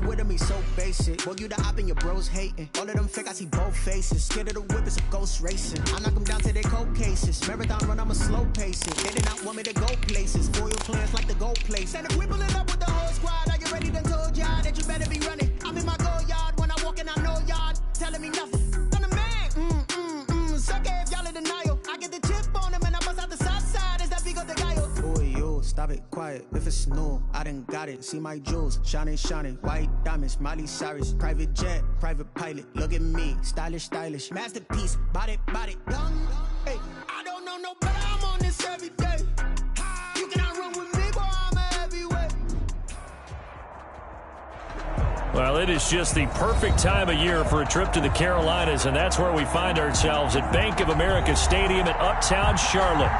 with him, he's so basic. Boy, you the op and your bros hating. All of them fake, I see both faces. Scared of the whip, it's a ghost racing. I knock them down to their cold cases. Marathon run, I'm a slow pacing. They did not want me to go places. Foil plans like the gold place. And if we pulling up with the whole squad, I get ready to told y'all that you better be running. I'm in my go yard when I walk in, I know y'all telling me nothing. I'm the man, suck it if y'all in denial. I get the chip on him and I bust out the south side. Is that big of the guy? Boy, yo, stop it, quiet. If it's new, I done got it. See my jewels, shining, white diamonds, Miley Cyrus, private jet, private pilot. Look at me, stylish, masterpiece, body, young. Hey, I don't know no better. I'm on this every day. You cannot run with me, boy. I'm a heavyweight. Well, it is just the perfect time of year for a trip to the Carolinas, and that's where we find ourselves at Bank of America Stadium in Uptown Charlotte.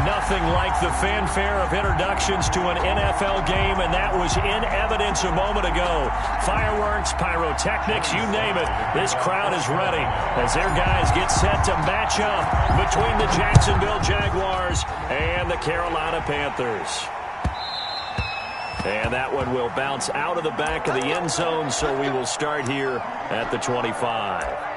Nothing like the fanfare of introductions to an NFL game, and that was in evidence a moment ago. Fireworks, pyrotechnics, you name it. This crowd is ready as their guys get set to match up between the Jacksonville Jaguars and the Carolina Panthers. And that one will bounce out of the back of the end zone, so we will start here at the 25.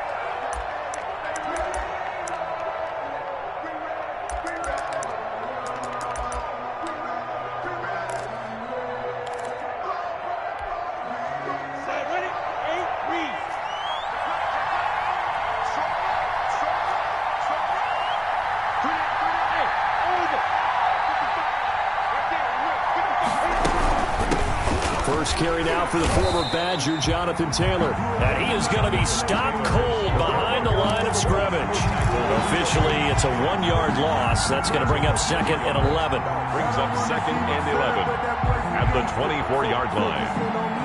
First carry now for the former Badger, Jonathan Taylor. And he is going to be stopped cold behind the line of scrimmage. Officially, it's a 1-yard loss. That's going to bring up 2nd and 11. Brings up 2nd and 11 at the 24-yard line.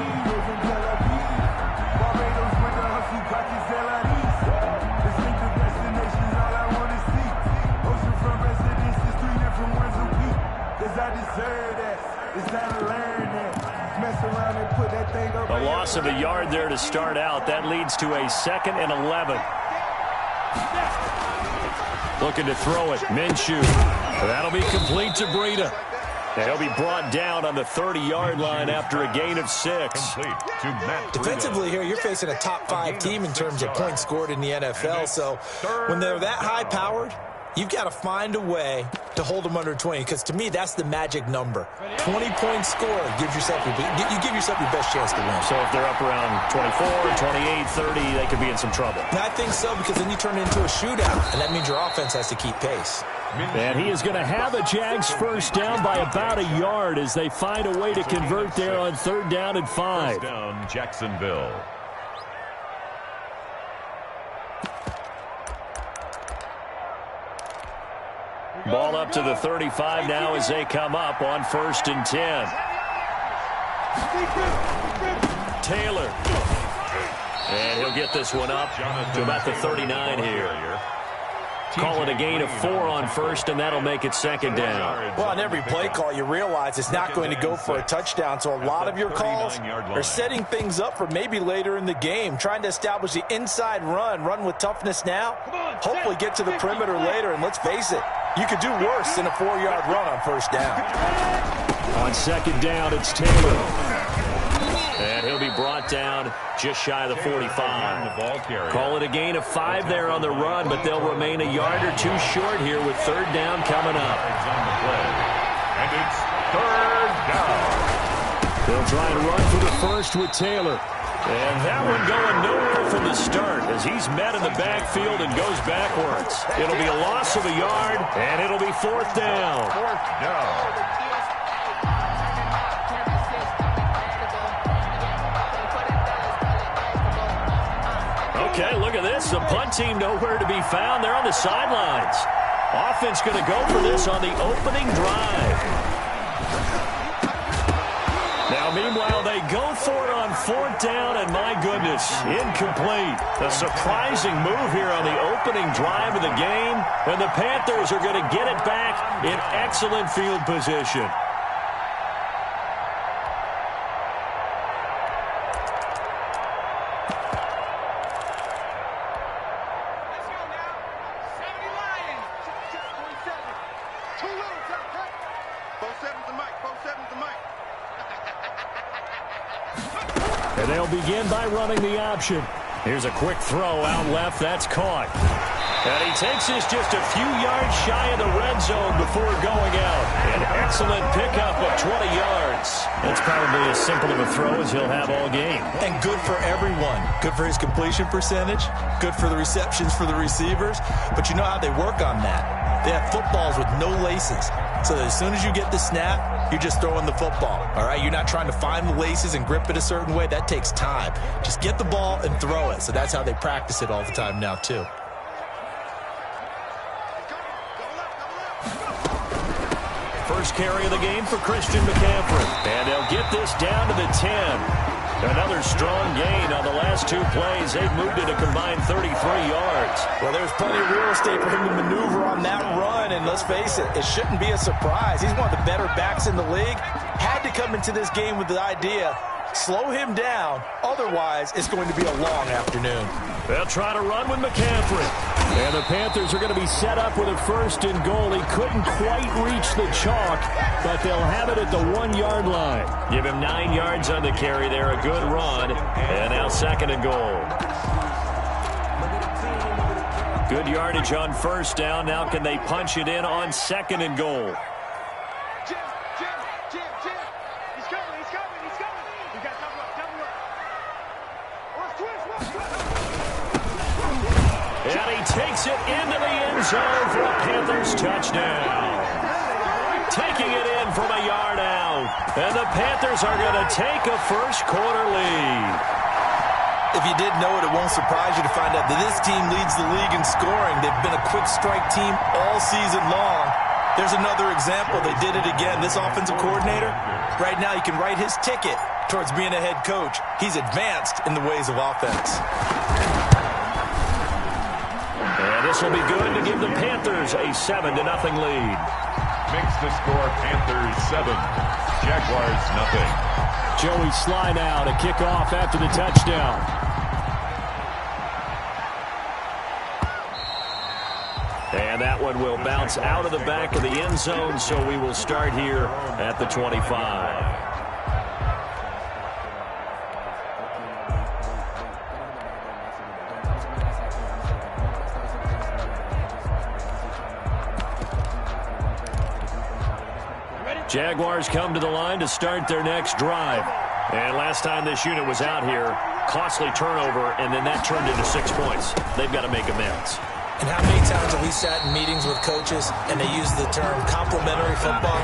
A loss of a yard there to start out. That leads to a 2nd and 11. Looking to throw it. Minshew. That'll be complete to Breida. And he'll be brought down on the 30-yard line after a gain of 6. Defensively here, you're facing a top 5 team in terms of points scored in the NFL. So when they're that high-powered, you've got to find a way to hold them under 20, because to me, that's the magic number. 20 points scored gives yourself you give yourself your best chance to win. So if they're up around 24, 28, 30, they could be in some trouble. And I think so, because then you turn it into a shootout, and that means your offense has to keep pace. And he is going to have a Jags first down by about a yard as they find a way to convert there on 3rd down and 5. First down, Jacksonville. Ball up to the 35 now as they come up on 1st and 10. Taylor. And he'll get this one up to about the 39 here. Call it a gain of 4 on 1st, and that'll make it 2nd down. Well, on every play call, you realize it's not going to go for a touchdown, so a lot of your calls are setting things up for maybe later in the game, trying to establish the inside run with toughness now, hopefully get to the perimeter later, and let's face it, you could do worse than a 4-yard run on 1st down. On 2nd down, it's Taylor. And he'll be brought down just shy of the 45. Call it a gain of 5 there on the run, but they'll remain a yard or 2 short here with 3rd down coming up. And it's 3rd down. They'll try and run for the first with Taylor. And that one going nowhere from the start as he's met in the backfield and goes backwards. It'll be a loss of a yard, and it'll be 4th down. 4th down. Okay, look at this. The punt team nowhere to be found. They're on the sidelines. Offense going to go for this on the opening drive. Now, meanwhile, they go for it on 4th down, and my goodness, incomplete. A surprising move here on the opening drive of the game, and the Panthers are going to get it back in excellent field position. And they'll begin by running the option. Here's a quick throw out left. That's caught. And he takes this just a few yards shy of the red zone before going out. An excellent pickup of 20 yards. That's probably as simple of a throw as he'll have all game. And good for everyone. Good for his completion percentage. Good for the receptions for the receivers. But you know how they work on that. They have footballs with no laces. So that as soon as you get the snap, you're just throwing the football. All right? You're not trying to find the laces and grip it a certain way. That takes time. Just get the ball and throw it. So that's how they practice it all the time now, too. First carry of the game for Christian McCaffrey. And they'll get this down to the 10. Another strong gain on the last two plays. They've moved it a combined 33 yards. Well, there's plenty of real estate for him to maneuver on that run. And let's face it, it shouldn't be a surprise. He's one of the better backs in the league. Had to come into this game with the idea, slow him down. Otherwise, it's going to be a long afternoon. They'll try to run with McCaffrey. And the Panthers are going to be set up with a 1st and goal. He couldn't quite reach the chalk, but they'll have it at the 1-yard line. Give him 9 yards on the carry there. A good run. And now 2nd and goal. Good yardage on 1st down. Now can they punch it in on 2nd and goal? And he takes it into the end zone for a Panthers touchdown. Taking it in from a yard out. And the Panthers are going to take a first-quarter lead. If you didn't know it, it won't surprise you to find out that this team leads the league in scoring. They've been a quick strike team all season long. There's another example. They did it again. This offensive coordinator, right now he can write his ticket towards being a head coach. He's advanced in the ways of offense. And this will be good to give the Panthers a 7-0 lead. Makes the score Panthers 7, Jaguars nothing. Joey Sly now to kick off after the touchdown. And that one will bounce out of the back of the end zone, so we will start here at the 25. Jaguars come to the line to start their next drive. And last time this unit was out here, costly turnover, and then that turned into 6 points. They've got to make amends. And how many times have we sat in meetings with coaches and they use the term complementary football?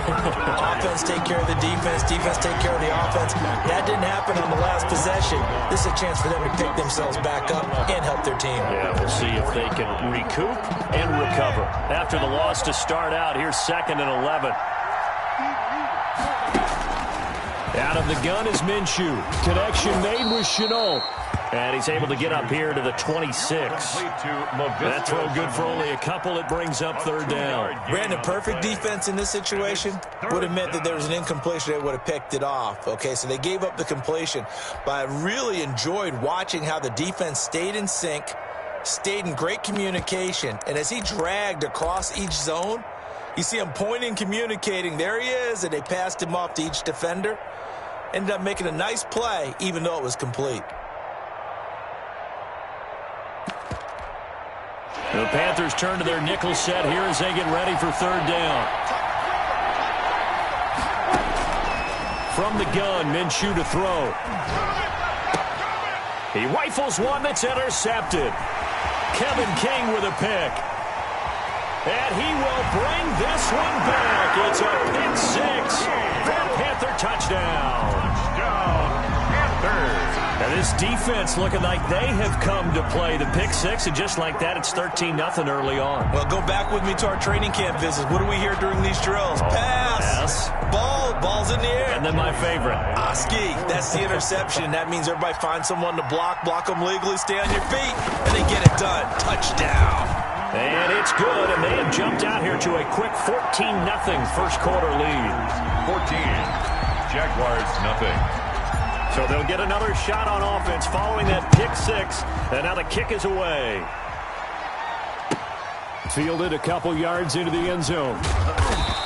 Offense take care of the defense, defense take care of the offense. That didn't happen on the last possession. This is a chance for them to pick themselves back up and help their team. Yeah, we'll see if they can recoup and recover. After the loss to start out, here's 2nd and 11. Out of the gun is Minshew. Connection made with Shenault. And he's able to get up here to the 26. That throw good for only a couple. It brings up 3rd down. Brandon, perfect defense in this situation would have meant that there was an incompletion. They would have picked it off. Okay, so they gave up the completion. But I really enjoyed watching how the defense stayed in sync, stayed in great communication. And as he dragged across each zone, you see him pointing, communicating. There he is, and they passed him off to each defender. Ended up making a nice play, even though it was complete. The Panthers turn to their nickel set here as they get ready for 3rd down. From the gun, Minshew to throw. He rifles one that's intercepted. Kevin King with a pick. And he will bring this one back. It's a pick 6 for a Panther touchdown. Panthers. And this defense looking like they have come to play the pick 6, and just like that, it's 13-0 early on. Well, go back with me to our training camp visits. What do we hear during these drills? Pass. Ball's in the air. And then my favorite. Oski, that's the interception. That means everybody finds someone to block them legally, stay on your feet, and they get it done. Touchdown. And it's good, and they have jumped out here to a quick 14-0 first-quarter lead. 14, Jaguars nothing. So they'll get another shot on offense following that pick 6, and now the kick is away. Fielded a couple yards into the end zone.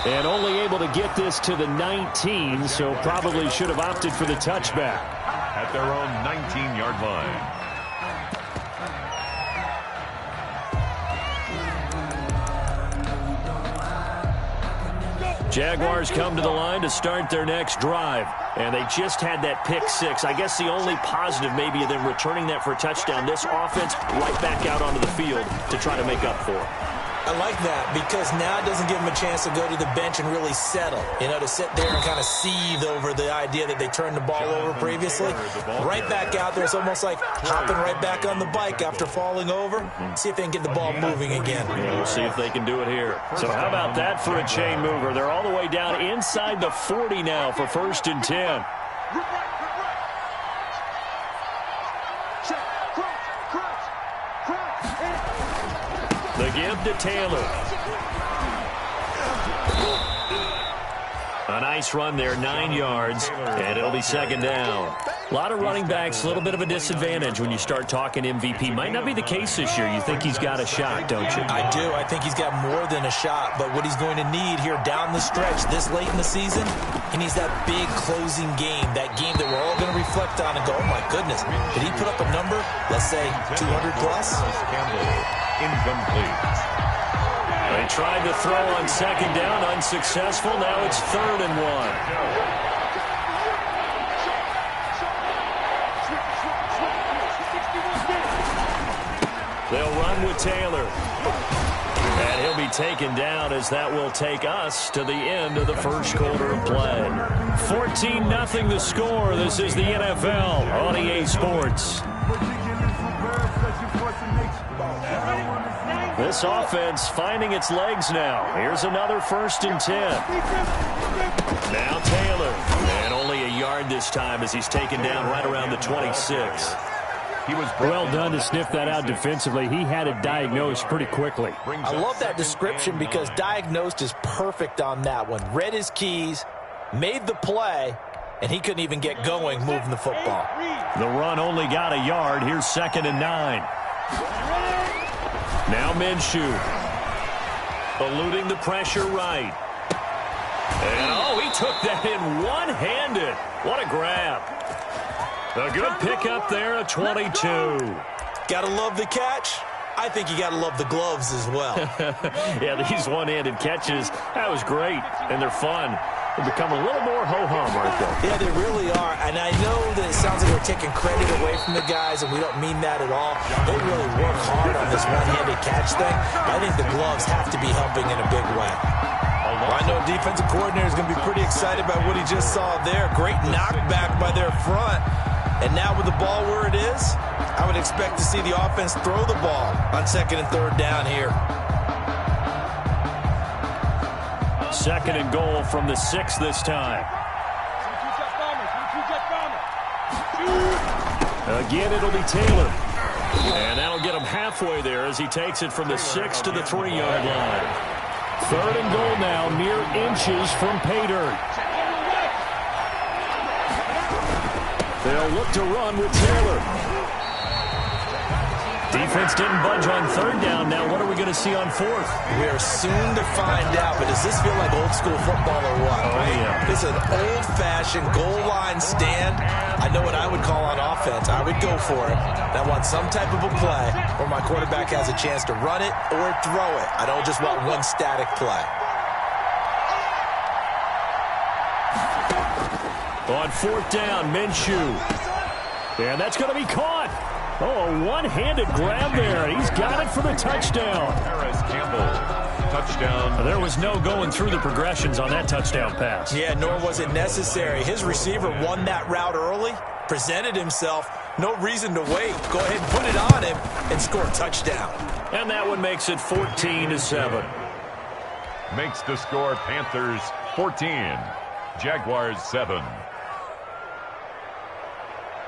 And only able to get this to the 19, so probably should have opted for the touchback. At their own 19-yard line. Jaguars come to the line to start their next drive. And they just had that pick six. I guess the only positive maybe of them returning that for a touchdown. This offense right back out onto the field to try to make up for it. I like that because now it doesn't give them a chance to go to the bench and really settle. You know, to sit there and kind of seethe over the idea that they turned the ball over previously. Right back out there. It's almost like hopping right back on the bike after falling over. See if they can get the ball moving again. Yeah, we'll see if they can do it here. So how about that for a chain mover? They're all the way down inside the 40 now for 1st and 10. The give to Taylor. A nice run there, 9 yards, and it'll be 2nd down. A lot of running backs, a little bit of a disadvantage when you start talking MVP. Might not be the case this year. You think he's got a shot, don't you? I do. I think he's got more than a shot, but what he's going to need here down the stretch this late in the season, he needs that big closing game, that game that we're all going to reflect on and go, oh my goodness, did he put up a number, let's say 200 plus? Incomplete. They tried to throw on 2nd down, unsuccessful. Now it's 3rd and 1. They'll run with Taylor. And he'll be taken down as that will take us to the end of the first quarter of play. 14-0 the score. This is the NFL on EA Sports. This offense finding its legs now. Here's another 1st and 10. Now Taylor. And only a yard this time as he's taken down right around the 26. He was well done to sniff that out defensively. He had it diagnosed pretty quickly. I love that description because diagnosed is perfect on that one. Read his keys, made the play, and he couldn't even get going moving the football. The run only got a yard. Here's 2nd and 9. Now Minshew. Eluding the pressure right. And, he took that in one-handed. What a grab. A good pickup there at 22. Gotta love the catch. I think you gotta love the gloves as well. Yeah, these one-handed catches, that was great, and they're fun. They become a little more ho-hum, aren't they? Yeah, they really are. And I know that it sounds like we're taking credit away from the guys, and we don't mean that at all. They really work hard on this one-handed catch thing. I think the gloves have to be helping in a big way. Well, I know defensive coordinator is going to be pretty excited about what he just saw there. Great knockback by their front. And now with the ball where it is, I would expect to see the offense throw the ball on 2nd and 3rd down here. 2nd and goal from the 6 this time. Again, it'll be Taylor. And that'll get him halfway there as he takes it from the 6 to the 3-yard line. 3rd and goal now, mere inches from pay dirt. They'll look to run with Taylor. Defense didn't budge on 3rd down. Now what are we going to see on 4th? We are soon to find out, but does this feel like old school football or what? Oh, yeah. This is an old-fashioned goal line stand. I know what I would call on offense. I would go for it. And I want some type of a play where my quarterback has a chance to run it or throw it. I don't just want one static play. On 4th down, Minshew. And that's going to be caught. A one-handed grab there. He's got it for the touchdown. Harris Campbell, touchdown. There was no going through the progressions on that touchdown pass. Yeah, nor was it necessary. His receiver won that route early, presented himself. No reason to wait. Go ahead and put it on him and score a touchdown. And that one makes it 14-7. Makes the score Panthers 14, Jaguars 7.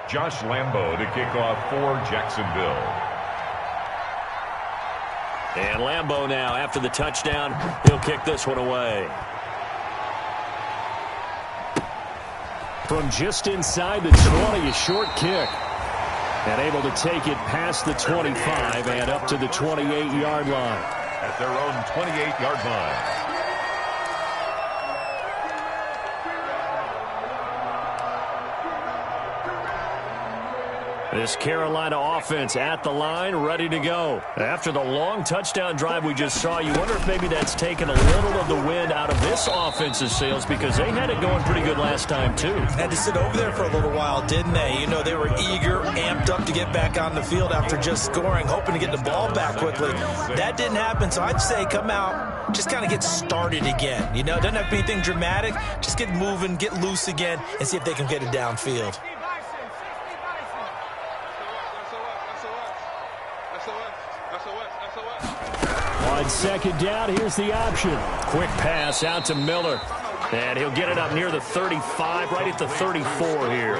Josh Lambo to kick off for Jacksonville. And Lambo now, after the touchdown, he'll kick this one away. From just inside the 20, a short kick. And able to take it past the 25 and up to the 28-yard line. At their own 28-yard line. This Carolina offense at the line, ready to go. After the long touchdown drive we just saw, you wonder if maybe that's taken a little of the wind out of this offense's sails because they had it going pretty good last time, too. Had to sit over there for a little while, didn't they? You know, they were eager, amped up to get back on the field after just scoring, hoping to get the ball back quickly. That didn't happen, so I'd say come out, just kind of get started again. You know, it doesn't have to be anything dramatic. Just get moving, get loose again, and see if they can get it downfield. On second down, here's the option. Quick pass out to Miller. And he'll get it up near the 35, right at the 34 here.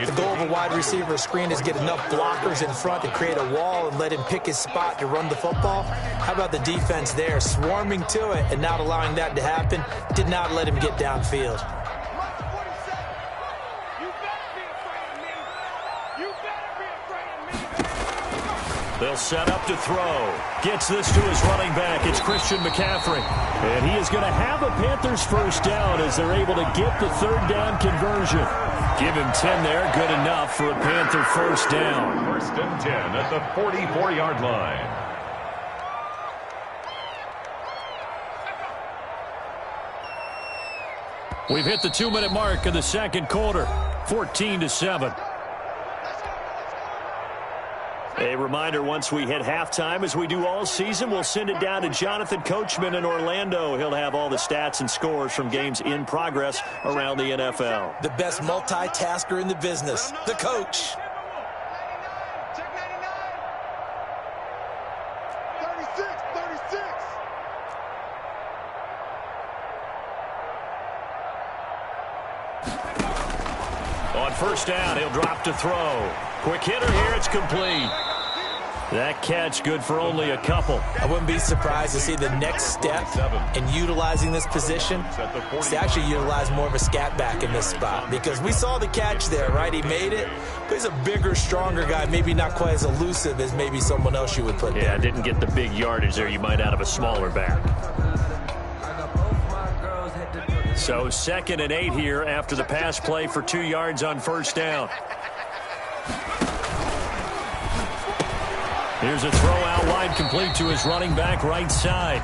The goal of a wide receiver screen is get enough blockers in front to create a wall and let him pick his spot to run the football. How about the defense there? Swarming to it and not allowing that to happen. Did not let him get downfield. They'll set up to throw. Gets this to his running back. It's Christian McCaffrey. And he is going to have a Panthers first down as they're able to get the third down conversion. Give him 10 there. Good enough for a Panther first down. First and 10 at the 44-yard line. We've hit the 2-minute mark of the second quarter. 14-7. A reminder, once we hit halftime, as we do all season, we'll send it down to Jonathan Coachman in Orlando. He'll have all the stats and scores from games in progress around the NFL. The best multitasker in the business, the coach. On first down, he'll drop to throw. Quick hitter here, it's complete. That catch good for only a couple. I wouldn't be surprised to see the next step in utilizing this position. To actually utilize more of a scat back in this spot. Because we saw the catch there, right? He made it. But he's a bigger, stronger guy. Maybe not quite as elusive as maybe someone else you would put there. Yeah, didn't get the big yardage there you might out of a smaller back. So 2nd and 8 here after the pass play for 2 yards on first down. Here's a throw out wide, complete to his running back right side.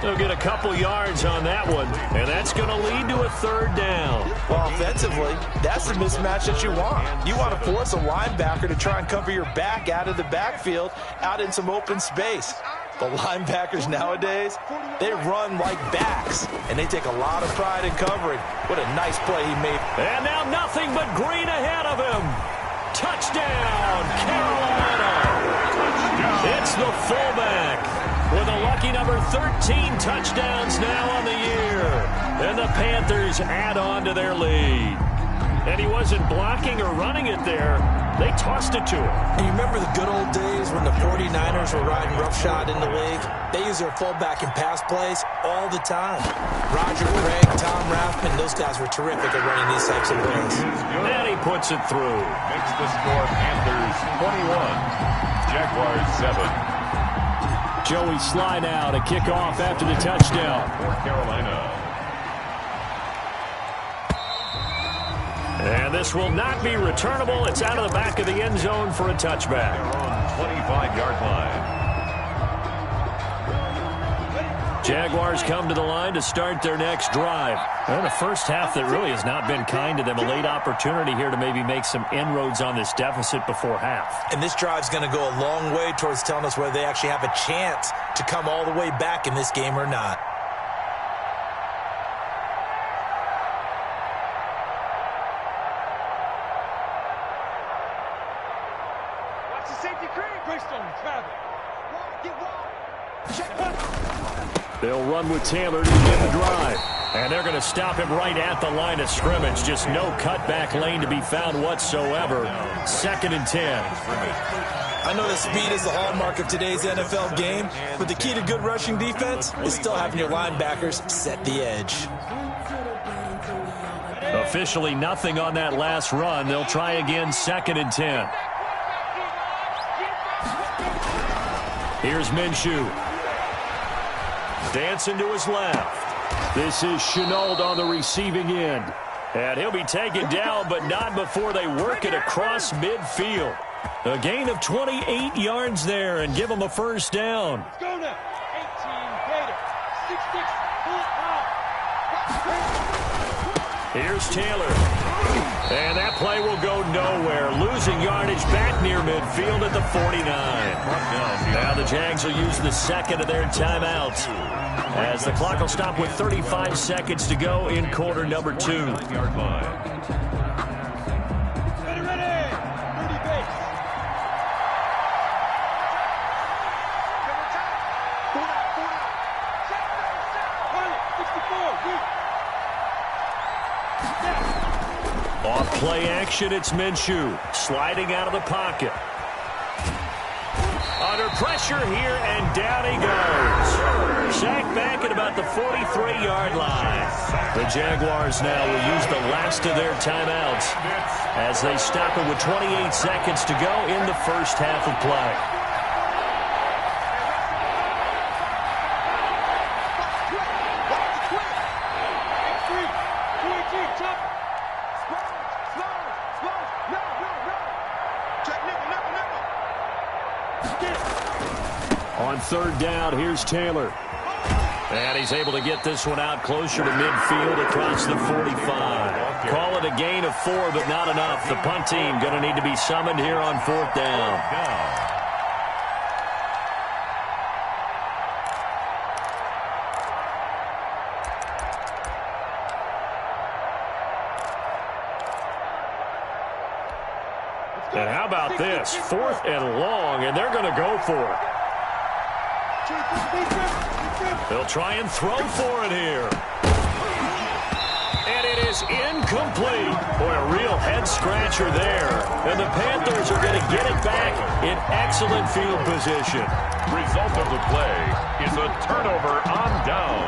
They'll get a couple yards on that one, and that's going to lead to a third down. Well, offensively, that's the mismatch that you want. You want to force a linebacker to try and cover your back out of the backfield, out in some open space. The linebackers nowadays, they run like backs, and they take a lot of pride in covering. What a nice play he made. And now nothing but green ahead of him. Touchdown, Carolina. It's the fullback with a lucky number 13 touchdowns now on the year. And the Panthers add on to their lead. And he wasn't blocking or running it there. They tossed it to him. And you remember the good old days when the 49ers were riding roughshod in the league? They use their fullback in pass plays all the time. Roger Craig, Tom Rathman, those guys were terrific at running these types of plays. And he puts it through. Makes the score Panthers 21. Jaguars 7. Joey Sly now to kick off after the touchdown. For Carolina. And this will not be returnable. It's out of the back of the end zone for a touchback. They're on 25-yard line. Jaguars come to the line to start their next drive. Well, the first half that really has not been kind to them. A late opportunity here to maybe make some inroads on this deficit before half. And this drive's going to go a long way towards telling us whether they actually have a chance to come all the way back in this game or not. Watch the safety cream. Greystone, grab it. Get wide. Check one. They'll run with Taylor to begin the drive. And they're going to stop him right at the line of scrimmage. Just no cutback lane to be found whatsoever. 2nd and 10. I know that speed is the hallmark of today's NFL game, but the key to good rushing defense is still having your linebackers set the edge. Officially nothing on that last run. They'll try again 2nd and 10. Here's Minshew. Dancing to his left. This is Shenault on the receiving end. And he'll be taken down, but not before they work it across midfield. A gain of 28 yards there and give them a first down. Let's go now. 18 Gator. 6-6. Pull it out. Here's Taylor. And that play will go nowhere. Losing yardage back near midfield at the 49. Now the Jags will use the second of their timeouts, as the clock will stop with 35 seconds to go in quarter number 2. Ready, ready. 30 base. Off play action, it's Minshew sliding out of the pocket. Under pressure here, and down he goes. Sacked back at about the 43-yard line. The Jaguars now will use the last of their timeouts as they stop it with 28 seconds to go in the first half of play. On third down, here's Taylor. And he's able to get this one out closer to midfield across the 45. Call it a gain of 4, but not enough. The punt team going to need to be summoned here on fourth down. And how about this? 4th and long, and they're going to go for it. They'll try and throw for it here. And it is incomplete. Boy, a real head-scratcher there. And the Panthers are going to get it back in excellent field position. Result of the play is a turnover on down.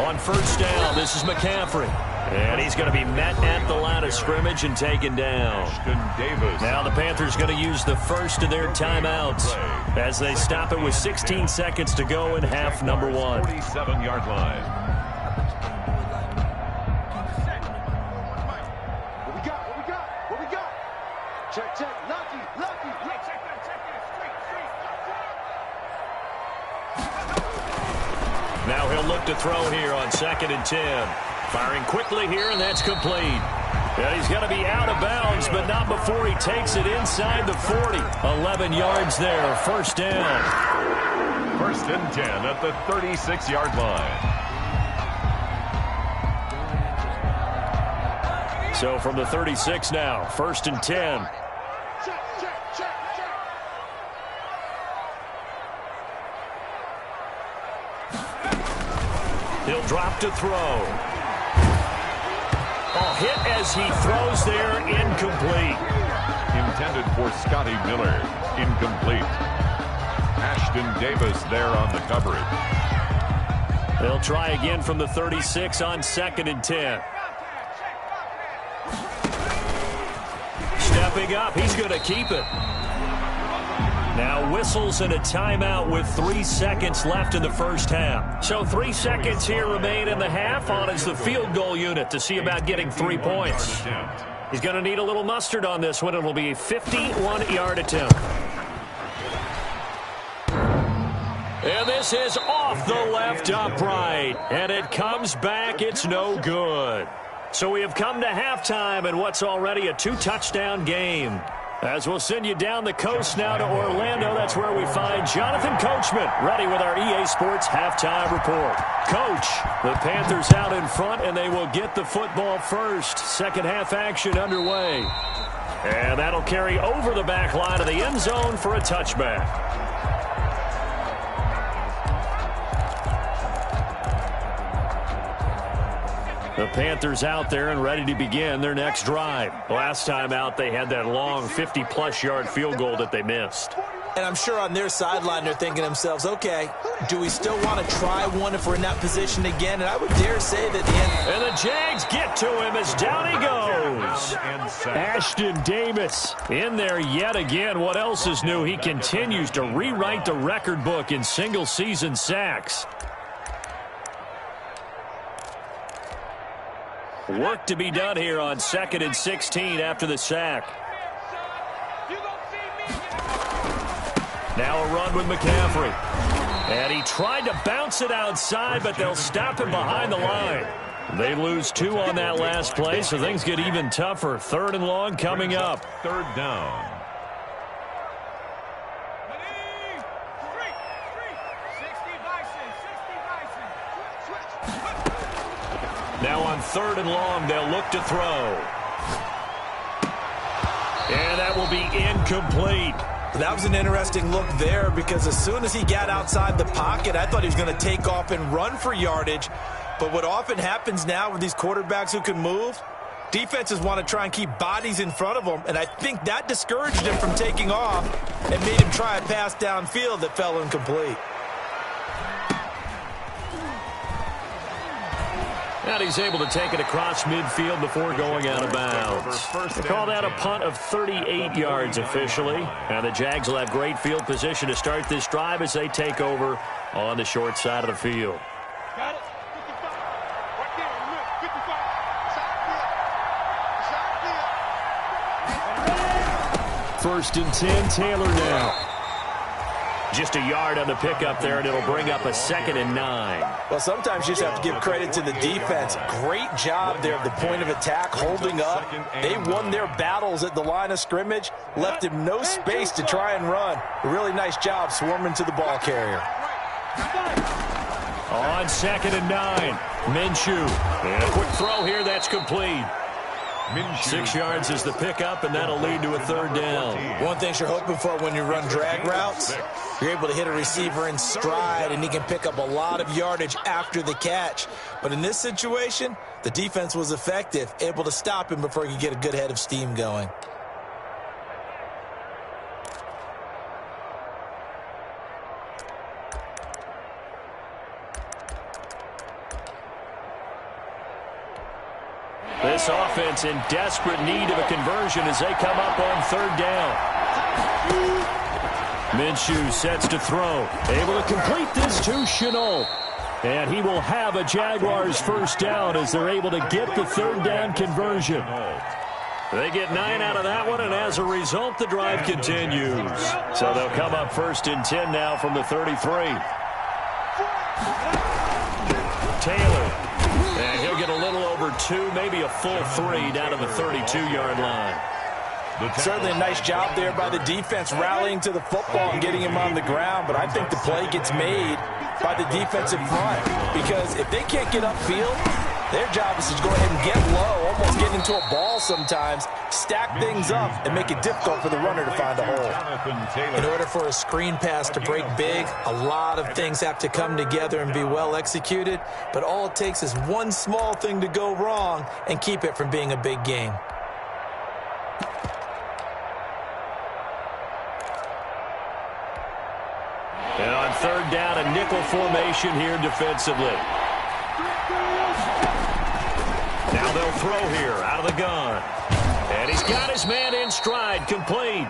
On first down, this is McCaffrey. And he's going to be met at the line of scrimmage and taken down. Now the Panthers going to use the first of their timeouts as they stop it with 16 seconds to go in half number 1. 47-yard line. What we got? Check. Lucky. Yeah, check that. Straight. Now he'll look to throw here on 2nd and 10. Firing quickly here, and that's complete. And he's going to be out of bounds, but not before he takes it inside the 40. 11 yards there, first down. 1st and 10 at the 36-yard line. So from the 36 now, 1st and 10. Check. He'll drop to throw. Hit as he throws there, incomplete. Intended for Scotty Miller, incomplete. Ashton Davis there on the coverage. They'll try again from the 36 on 2nd and 10. Stepping up, he's going to keep it. Now whistles and a timeout with 3 seconds left in the first half. So 3 seconds here remain in the half. On is the field goal unit to see about getting 3 points. He's going to need a little mustard on this one. It'll be a 51-yard attempt. And this is off the left upright. And it comes back. It's no good. So we have come to halftime in what's already a 2-touchdown game. As we'll send you down the coast now to Orlando, that's where we find Jonathan Coachman ready with our EA Sports halftime report. Coach, the Panthers out in front, and they will get the football first. Second half action underway. And that'll carry over the back line of the end zone for a touchback. The Panthers out there and ready to begin their next drive. Last time out, they had that long 50-plus yard field goal that they missed. And I'm sure on their sideline they're thinking to themselves, okay, do we still want to try one if we're in that position again? And I would dare say that the end. And the Jags get to him as down he goes. Ashton Davis in there yet again. What else is new? He continues to rewrite the record book in single-season sacks. Work to be done here on 2nd and 16 after the sack. Now a run with McCaffrey. And he tried to bounce it outside, but they'll stop him behind the line. They lose 2 on that last play, so things get even tougher. 3rd and long coming up. 3rd down. Now on 3rd and long, they'll look to throw. And that will be incomplete. That was an interesting look there because as soon as he got outside the pocket, I thought he was going to take off and run for yardage. But what often happens now with these quarterbacks who can move, defenses want to try and keep bodies in front of them, and I think that discouraged him from taking off and made him try a pass downfield that fell incomplete. And he's able to take it across midfield before going out of bounds. They call that a punt of 38 yards officially. And the Jags will have great field position to start this drive as they take over on the short side of the field. Got it. 55. Right there. 55. Side field. First and 10, Taylor now. Just a yard on the pickup there, and it'll bring up a 2nd and 9. Well, sometimes you just have to give credit to the defense. Great job there at the point of attack, holding up. They won their battles at the line of scrimmage, left him no space to try and run. A really nice job swarming to the ball carrier. On 2nd and 9, Minshew. And a quick throw here, that's complete. 6 yards is the pickup, and that'll lead to a 3rd down. One thing you're hoping for when you run drag routes, you're able to hit a receiver in stride, and he can pick up a lot of yardage after the catch. But in this situation, the defense was effective, able to stop him before he could get a good head of steam going. This offense in desperate need of a conversion as they come up on 3rd down. Minshew sets to throw. Able to complete this to Shenault. And he will have a Jaguars 1st down as they're able to get the 3rd down conversion. They get 9 out of that one, and as a result, the drive continues. So they'll come up 1st and 10 now from the 33. Taylor. And he'll get a little over 2, maybe a full 3 down to the 32-yard line. Certainly a nice job there by the defense rallying to the football and getting him on the ground, but I think the play gets made by the defensive front because if they can't get upfield, their job is to go ahead and get low, almost get into a ball sometimes, stack things up, and make it difficult for the runner to find a hole. In order for a screen pass to break big, a lot of things have to come together and be well executed, but all it takes is one small thing to go wrong and keep it from being a big game. And on 3rd down, a nickel formation here defensively. Now they'll throw here out of the gun. And he's got his man in stride, complete.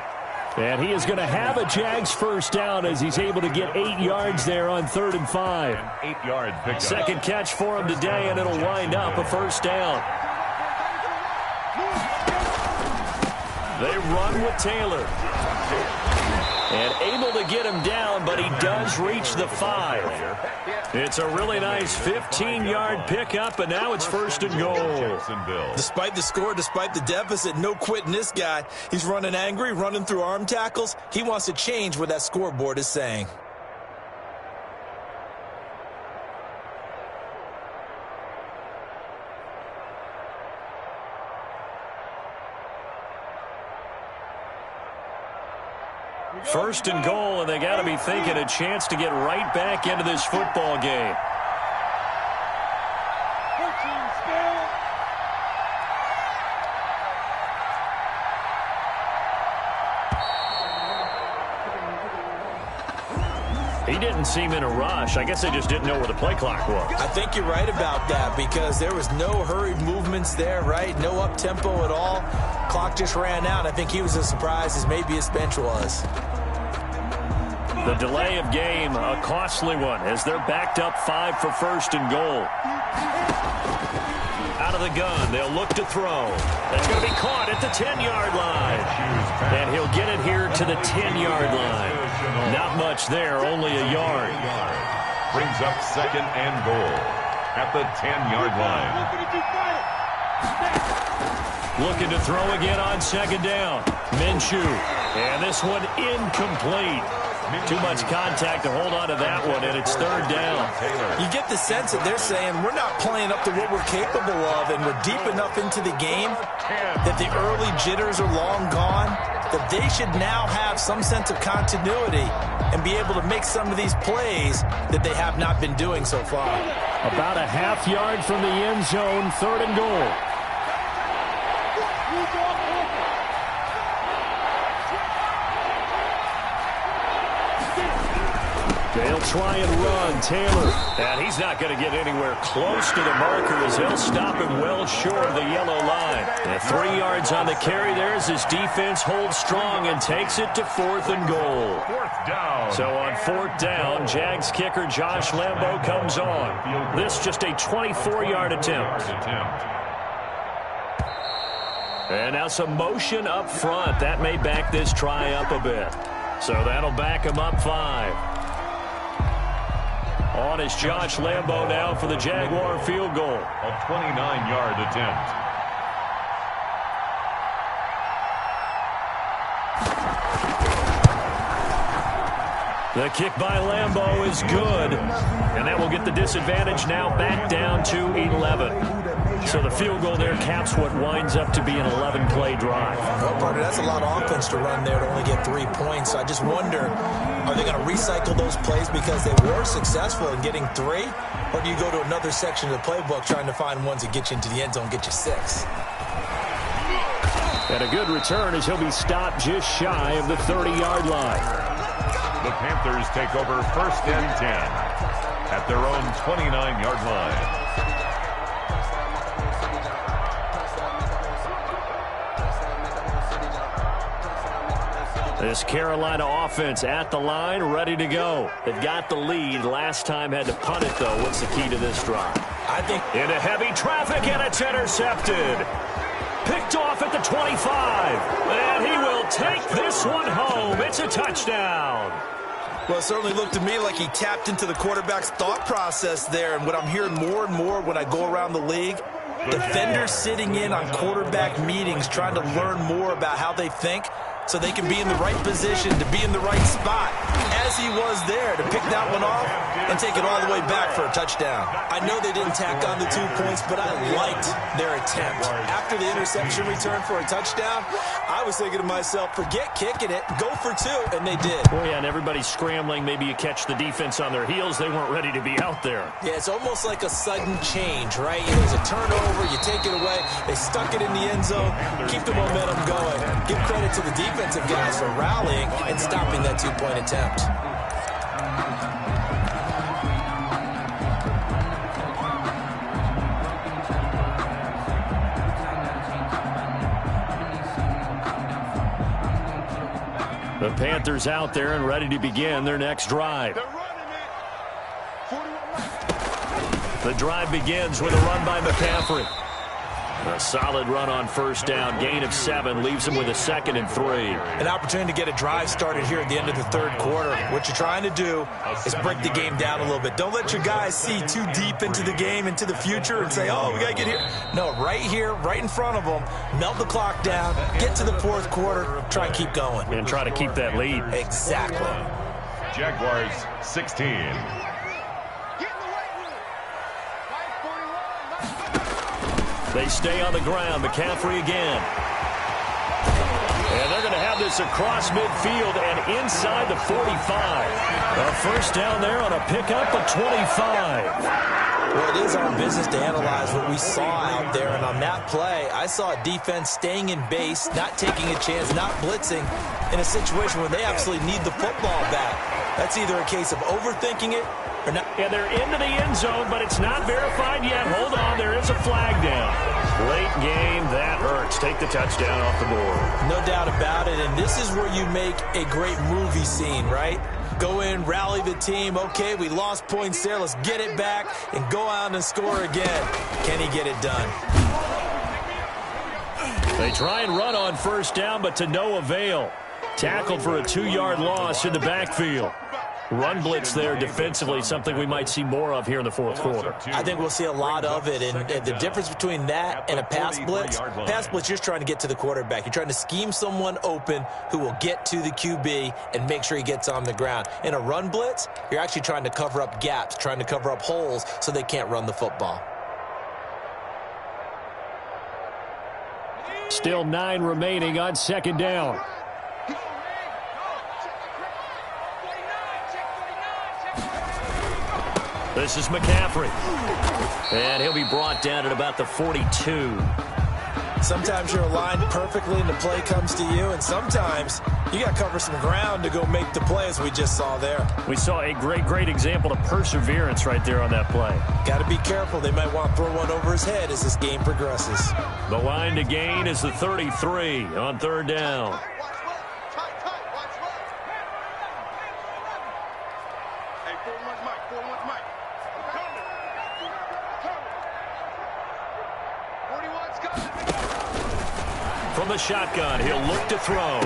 And he is going to have a Jags 1st down as he's able to get 8 yards there on 3rd and 5. 8-yard pickup. 2nd catch for him today, and it'll wind up a 1st down. They run with Taylor. And able to get him down, but he does reach the 5. It's a really nice 15-yard pickup, and now it's 1st and goal. Despite the score, despite the deficit, no quitting this guy. He's running angry, running through arm tackles. He wants to change what that scoreboard is saying. First and goal, and they got to be thinking a chance to get right back into this football game. 14 still. He didn't seem in a rush. I guess they just didn't know where the play clock was. I think you're right about that because there was no hurried movements there, right? No up-tempo at all. Clock just ran out. I think he was as surprised as maybe his bench was. The delay of game, a costly one, as they're backed up 5 for first and goal. Out of the gun, they'll look to throw. That's going to be caught at the 10-yard line. And he'll get it here to the 10-yard line. Not much there, only a yard. Brings up second and goal at the 10-yard line. Looking to throw again on second down. Minshew. And this one incomplete. Too much contact to hold on to that one, and it's third down. You get the sense that they're saying we're not playing up to what we're capable of, and we're deep enough into the game that the early jitters are long gone, that they should now have some sense of continuity and be able to make some of these plays that they have not been doing so far. About a half yard from the end zone, third and goal. They'll try and run. Taylor. And he's not going to get anywhere close to the marker as he'll stop him well short of the yellow line. And 3 yards on the carry there as his defense holds strong and takes it to fourth and goal. Fourth down. So on fourth down, Jags kicker Josh Lambo comes on. This just a 24-yard attempt. And now some motion up front. That may back this try up a bit. So that'll back him up 5. On is Josh Lambo now for the Jaguar field goal. A 29-yard attempt. The kick by Lambo is good. And that will get the disadvantage now back down to 11. So the field goal there caps what winds up to be an 11-play drive. Well, partner, that's a lot of offense to run there to only get 3 points. I just wonder, are they going to recycle those plays because they were successful in getting 3? Or do you go to another section of the playbook trying to find ones that get you into the end zone, get you 6? And a good return as he'll be stopped just shy of the 30-yard line. The Panthers take over first and 10 at their own 29-yard line. This Carolina offense at the line, ready to go. They've got the lead. Last time had to punt it, though. What's the key to this drive? I think into heavy traffic, and it's intercepted. Picked off at the 25. And he will take this one home. It's a touchdown. Well, it certainly looked to me like he tapped into the quarterback's thought process there. And what I'm hearing more and more when I go around the league, defenders sitting in on quarterback meetings trying to learn more about how they think so they can be in the right position, to be in the right spot, as he was there to pick that one off and take it all the way back for a touchdown. I know they didn't tack on the 2 points, but I liked their attempt. After the interception return for a touchdown, I was thinking to myself, forget kicking it, go for 2, and they did. Well, yeah, and everybody's scrambling. Maybe you catch the defense on their heels. They weren't ready to be out there. Yeah, it's almost like a sudden change, right? There's a turnover, you take it away, they stuck it in the end zone, keep the momentum going. Give credit to the defensive guys for rallying and stopping that 2-point attempt. The Panthers out there and ready to begin their next drive. The drive begins with a run by McCaffrey. A solid run on first down. Gain of 7 leaves him with a 2nd and 3. An opportunity to get a drive started here at the end of the third quarter. What you're trying to do is break the game down a little bit. Don't let your guys see too deep into the game, into the future, and say, oh, we got to get here. No, right here, right in front of them, melt the clock down, get to the fourth quarter, try and keep going. And try to keep that lead. Exactly. Jaguars 16. They stay on the ground. McCaffrey again. And they're going to have this across midfield and inside the 45. A first down there on a pickup of 25. Well, it is our business to analyze what we saw out there, and on that play, I saw a defense staying in base, not taking a chance, not blitzing in a situation where they absolutely need the football back. That's either a case of overthinking it or not. Yeah, they're into the end zone, but it's not verified yet. Hold on, there is a flag down. Late game, that hurts. Take the touchdown off the board. No doubt about it, and this is where you make a great movie scene, right? Go in, rally the team. Okay, we lost points there. Let's get it back and go out and score again. Can he get it done? They try and run on first down, but to no avail. Tackled for a 2-yard loss in the backfield. Run blitz there defensively, something we might see more of here in the fourth quarter. I think we'll see a lot of it, and the difference between that and a pass blitz, you're just trying to get to the quarterback. You're trying to scheme someone open who will get to the QB and make sure he gets on the ground. In a run blitz, you're actually trying to cover up gaps, trying to cover up holes so they can't run the football. Still 9 remaining on second down. This is McCaffrey. And he'll be brought down at about the 42. Sometimes you're aligned perfectly and the play comes to you, and sometimes you got to cover some ground to go make the play, as we just saw there. We saw a great example of perseverance right there on that play. Got to be careful. They might want to throw one over his head as this game progresses. The line to gain is the 33 on third down. From the shotgun, he'll look to throw.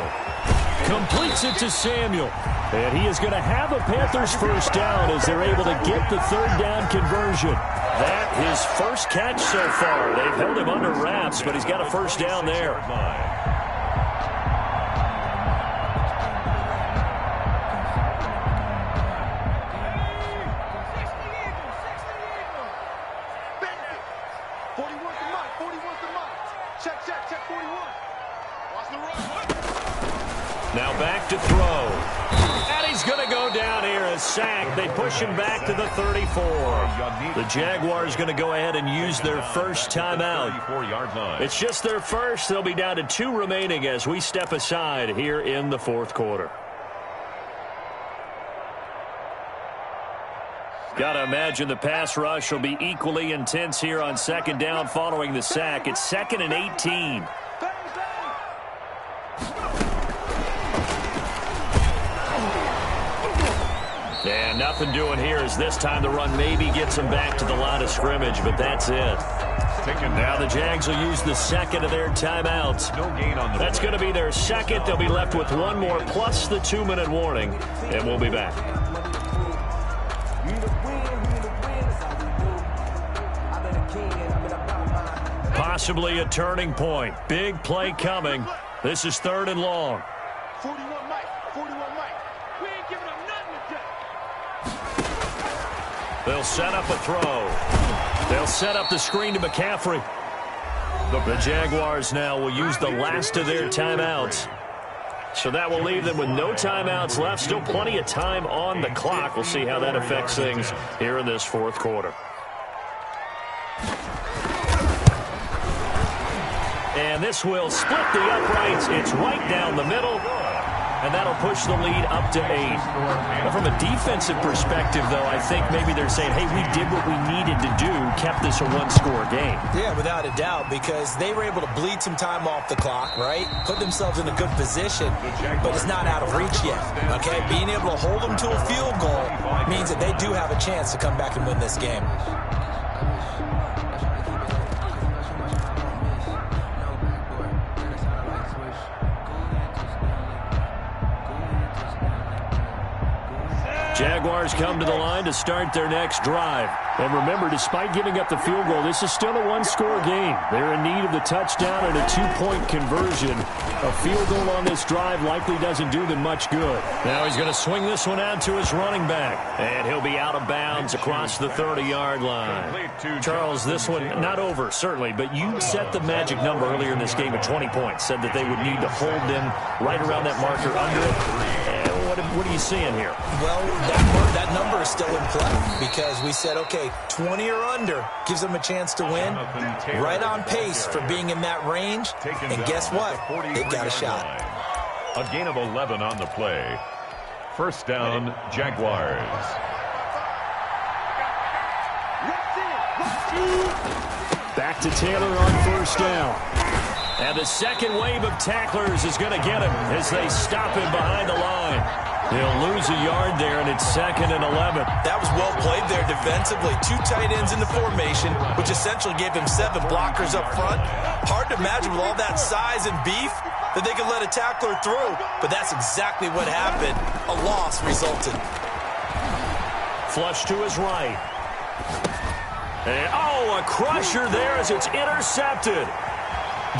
Completes it to Samuel. And he is going to have a Panthers first down as they're able to get the third down conversion. That his first catch so far. They've held him under wraps, but he's got a first down there. Now back to throw. And he's going to go down here, a sack. They push him back to the 34. The Jaguars going to go ahead and use their first timeout. It's just their first. They'll be down to 2 remaining as we step aside here in the fourth quarter. Got to imagine the pass rush will be equally intense here on second down following the sack. It's 2nd and 18. And nothing doing here as this time the run maybe gets them back to the line of scrimmage, but that's it. Now the Jags will use the second of their timeouts. That's going to be their second. They'll be left with one more plus the 2-minute warning, and we'll be back. Possibly a turning point. Big play coming. This is 3rd and long. 41 Mike. 41 Mike. We ain't giving up nothing today. They'll set up a throw. They'll set up the screen to McCaffrey. The Jaguars now will use the last of their timeouts. So that will leave them with no timeouts left. Still plenty of time on the clock. We'll see how that affects things here in this fourth quarter. And this will split the uprights. It's right down the middle. And that'll push the lead up to 8. But from a defensive perspective, though, I think maybe they're saying, hey, we did what we needed to do, kept this a one-score game. Yeah, without a doubt, because they were able to bleed some time off the clock, right? Put themselves in a good position, but it's not out of reach yet, okay? Being able to hold them to a field goal means that they do have a chance to come back and win this game. Jaguars come to the line to start their next drive. And remember, despite giving up the field goal, this is still a one-score game. They're in need of the touchdown and a 2-point conversion. A field goal on this drive likely doesn't do them much good. Now he's going to swing this one out to his running back. And he'll be out of bounds across the 30-yard line. Charles, this one, not over, certainly, but you set the magic number earlier in this game at 20 points. Said that they would need to hold them right around that marker under it. And what are you seeing here? Well, that number is still in play because we said, okay, 20 or under gives them a chance to win. Right on pace for being in that range. And guess what? They've got a shot. A gain of 11 on the play. First down, Jaguars. Back to Taylor on first down. And the second wave of tacklers is going to get him as they stop him behind the line. He'll lose a yard there, and it's 2nd and 11. That was well played there defensively. 2 tight ends in the formation, which essentially gave him 7 blockers up front. Hard to imagine with all that size and beef that they could let a tackler through. But that's exactly what happened. A loss resulted. Flush to his right. And, a crusher there as it's intercepted.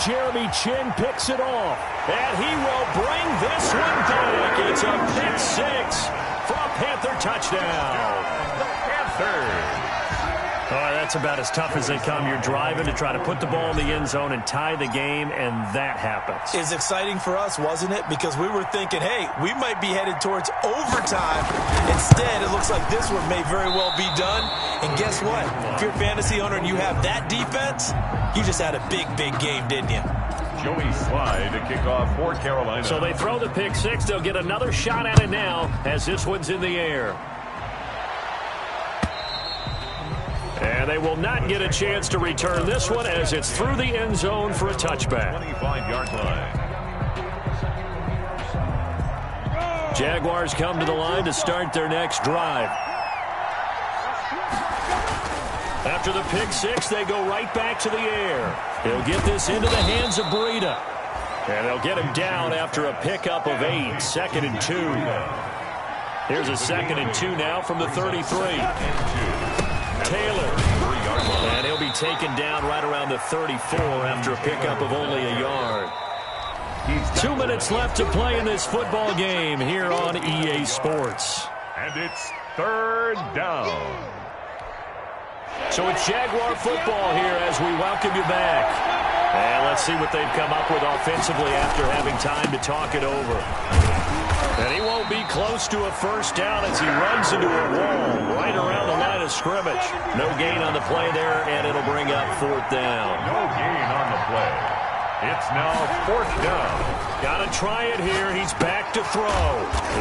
Jeremy Chinn picks it off, and he will bring this one back. It's a pick 6 for a Panther touchdown. Panthers. That's about as tough as they come. You're driving to try to put the ball in the end zone and tie the game, and that happens. It's exciting for us, wasn't it? Because we were thinking, hey, we might be headed towards overtime. Instead, it looks like this one may very well be done. And guess what? If you're a fantasy owner and you have that defense, you just had a big, big game, didn't you? Joey Slye to kick off for Carolina. So they throw the pick 6. They'll get another shot at it now as this one's in the air. And they will not get a chance to return this one as it's through the end zone for a touchback. 25-yard line. Jaguars come to the line to start their next drive. After the pick 6, they go right back to the air. He'll get this into the hands of Breida. And they'll get him down after a pickup of 8, 2nd and 2. Here's a 2nd and 2 now from the 33. Taylor. And he'll be taken down right around the 34 after a pickup of only a yard. 2 minutes left to play in this football game here on EA Sports. And it's 3rd down. So it's Jaguar football here as we welcome you back. And let's see what they've come up with offensively after having time to talk it over. And he won't be close to a first down as he runs into a wall right around the line of scrimmage. No gain on the play there, and it'll bring up 4th down. No gain on the play. It's now 4th down. Got to try it here. He's back to throw.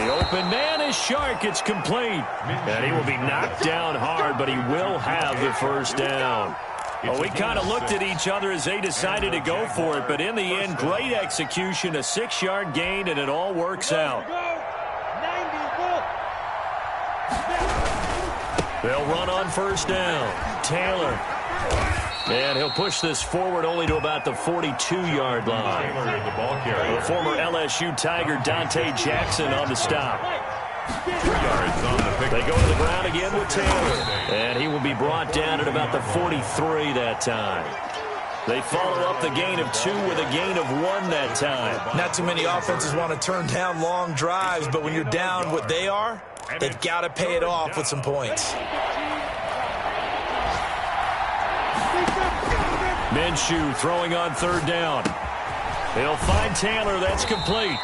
The open man is Shark. It's complete. And he will be knocked down hard, but he will have the first down. Well, we kind of looked at each other as they decided to go for it, but in the end, great execution, a 6-yard gain, and it all works out. They'll run on first down. Taylor. And he'll push this forward only to about the 42-yard line. The former LSU Tiger Dante Jackson on the stop. 2 yards on the pick. They go to the ground again with Taylor. And he will be brought down at about the 43 that time. They follow up the gain of 2 with a gain of 1 that time. Not too many offenses want to turn down long drives, but when you're down what they are, they've got to pay it off with some points. Minshew throwing on 3rd down. He'll find Taylor. That's complete.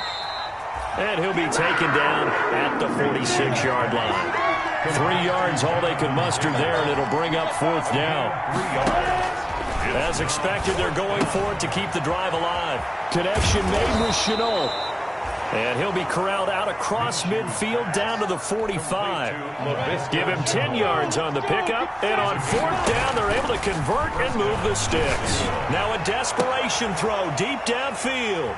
And he'll be taken down at the 46-yard line. 3 yards, all they can muster there, and it'll bring up 4th down. As expected, they're going for it to keep the drive alive. Connection made with Shenault. And he'll be corralled out across midfield down to the 45. Give him 10 yards on the pickup. And on 4th down, they're able to convert and move the sticks. Now a desperation throw deep downfield.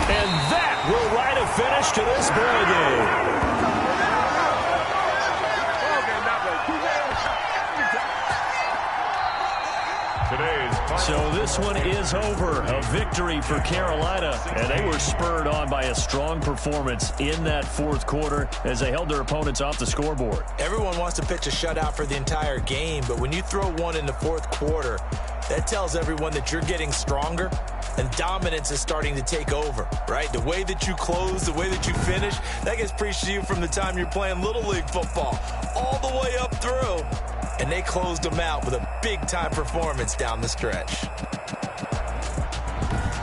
And that will write a finish to this ball game. So this one is over. A victory for Carolina. And they were spurred on by a strong performance in that 4th quarter as they held their opponents off the scoreboard. Everyone wants to pitch a shutout for the entire game, but when you throw one in the 4th quarter, that tells everyone that you're getting stronger and dominance is starting to take over, right? The way that you close, the way that you finish, that gets preached to you from the time you're playing Little League football all the way up through. And they closed them out with a big-time performance down the stretch.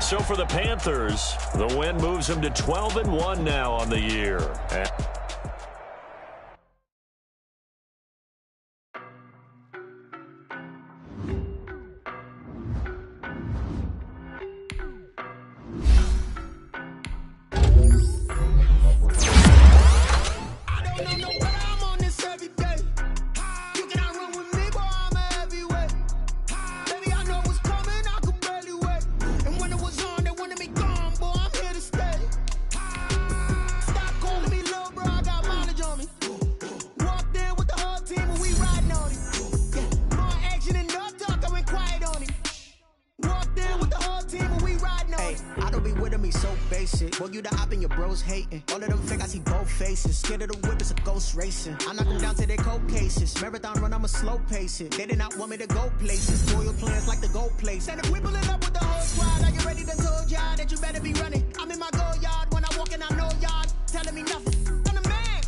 So for the Panthers, the win moves them to 12-1 now on the year. Boy, you the op and your bros hating. All of them fake, I see both faces. Scared of the whip, it's a ghost racing. I knock them down to their cold cases. Marathon run, I'ma slow pace it. They did not want me to go places. Spoil plans like the gold place. And if we pulling up with the whole squad, are you ready to told y'all that you better be running? I'm in my go yard when I walk in, I know y'all telling me nothing. I'm the man.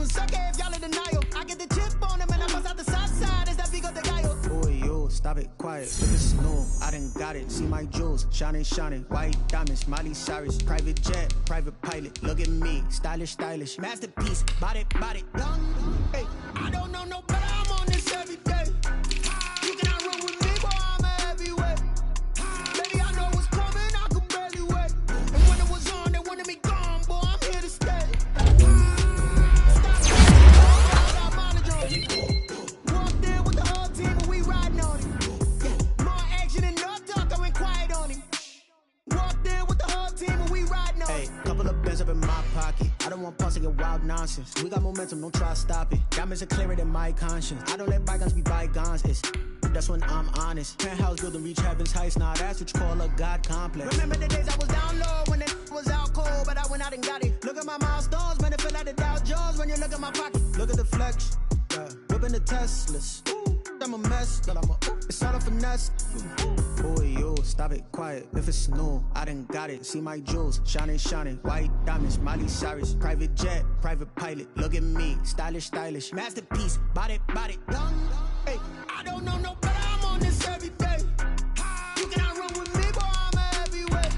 Suck it if y'all in denial. I get the chip on them and I bust out the south side. Is that Vigo de Gallo? Boy, yo, stop it, quiet. Look at snow. I done got it. See my jewels, shining, shining. White diamonds, Miley Cyrus. Private jet, private pilot. Look at me, stylish, stylish. Masterpiece, body, body. Hey, I don't know no better. I'm on this every day. You cannot run with me, boy. I'm a heavyweight. Baby, I know what's coming. I could barely wait. And when it was on, they wanted me gone, boy. I'm here to stay. Stop mileage on me. Walked in with the whole team and we riding on it. More action and no talk, I went quiet on him. Walked in with the whole team and we riding on it. Hey, couple of bands up in my pocket. I don't want pause to get wild nonsense. We got momentum, don't try to stop it. Diamonds are clearer than my conscience. I don't let bygones be bygones. That's when I'm honest. Penthouse building reach heaven's heights. Now that's what you call a God complex. Remember the days I was down low when it was out cold, but I went out and got it. Look at my milestones, man, it feel like the Dow Jones when you look at my pocket. Look at the flex, whipping the Teslas. I'm a mess, but it's all a finesse. Boy, yo, stop it, quiet. If it's new, I done got it. See my jewels, shining, shining. White diamonds, Miley Cyrus. Private jet, private pilot. Look at me, stylish, stylish. Masterpiece, body, body. Hey, I don't know no better. I'm on this every day. You cannot run with me, boy. I'm a heavyweight.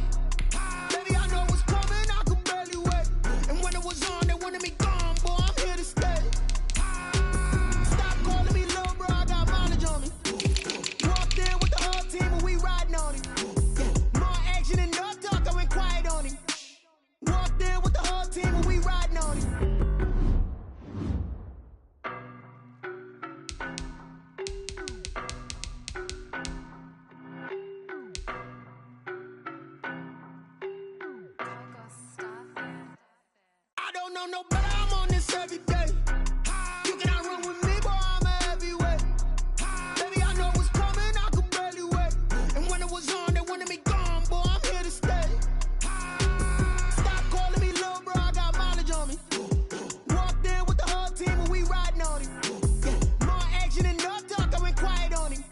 Baby, I know what's coming. I could barely wait. And when it was on, they wanted me gone, boy. I'm here to stay. Stop calling me little bro. I got mileage on me. Walked in with the whole team and we riding on it. More action and no talk. I went quiet on him. Walked in with the whole team and we riding on it. I don't know no better. I'm on this every day. You cannot run with me, boy. I'm a heavyweight. Baby, I know what's coming. I could barely wait. And when it was on, they wanted me gone, boy. I'm here to stay. Stop calling me little bro. I got mileage on me. Walked in with the whole team and we riding on it. More action and no talk. I went quiet on him.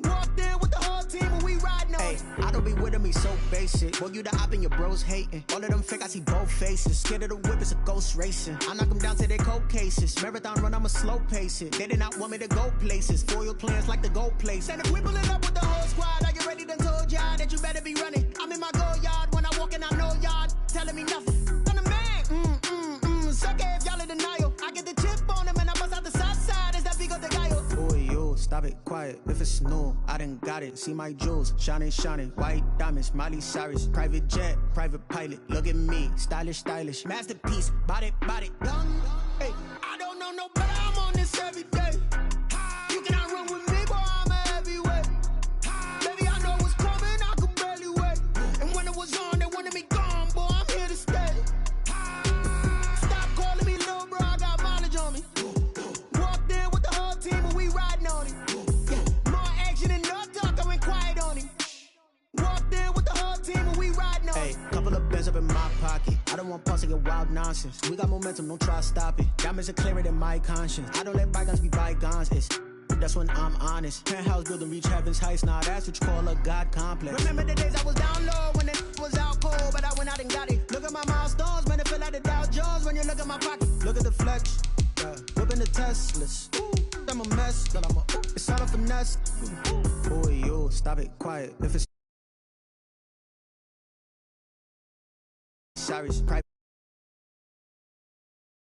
Walked in with the whole team and we riding on it. I don't be with me so basic. Boy, you the op and your bros hating. All of them fake, I see both faces. Scared of the whip, it's a ghost racing. I knock them down to their cold cases. Marathon run, I'ma slow pace it. They did not want me to go places. Foil plans like the gold place. And if we pulling up with the whole squad, are you ready to told y'all that you better be running? I'm in my go yard when I walk in, I know y'all telling me nothing. I'm the man. Suck it if y'all in denial. I get the chip on them and I bust out the south side. Is that Vigo de Gallo? Boy, yo, stop it, quiet. If it's new, I done got it. See my jewels, shining, shining. White diamonds, Miley Cyrus. Private jet, private pilot. Look at me, stylish, stylish. Masterpiece, body, body. Hey, I don't know no better. I'm on this every day. You cannot run with me, boy. I'm a heavyweight. Baby, I know what's coming. I could barely wait. And when it was on, they wanted me gone, boy. I'm here to stay. Stop calling me little bro. I got mileage on me. Walked in with the whole team and we riding on it. More action and no talk. I went quiet on him. Walked in with the whole team and we riding on it. Hey, couple of bands up in my pocket. I don't want pause to get wild nonsense. We got momentum, don't try to stop it. Diamonds are clearer than my conscience. I don't let bygones be bygones. That's when I'm honest. Penthouse building reach heaven's heights. Now that's what you call a God complex. Remember the days I was down low when it was out cold, but I went out and got it. Look at my milestones, man, it feel like the Dow Jones when you look at my pocket. Look at the flex, whipping the Teslas. I'm a mess, but it's all a finesse. Boy, yo, stop it, quiet. If it's Cyrus.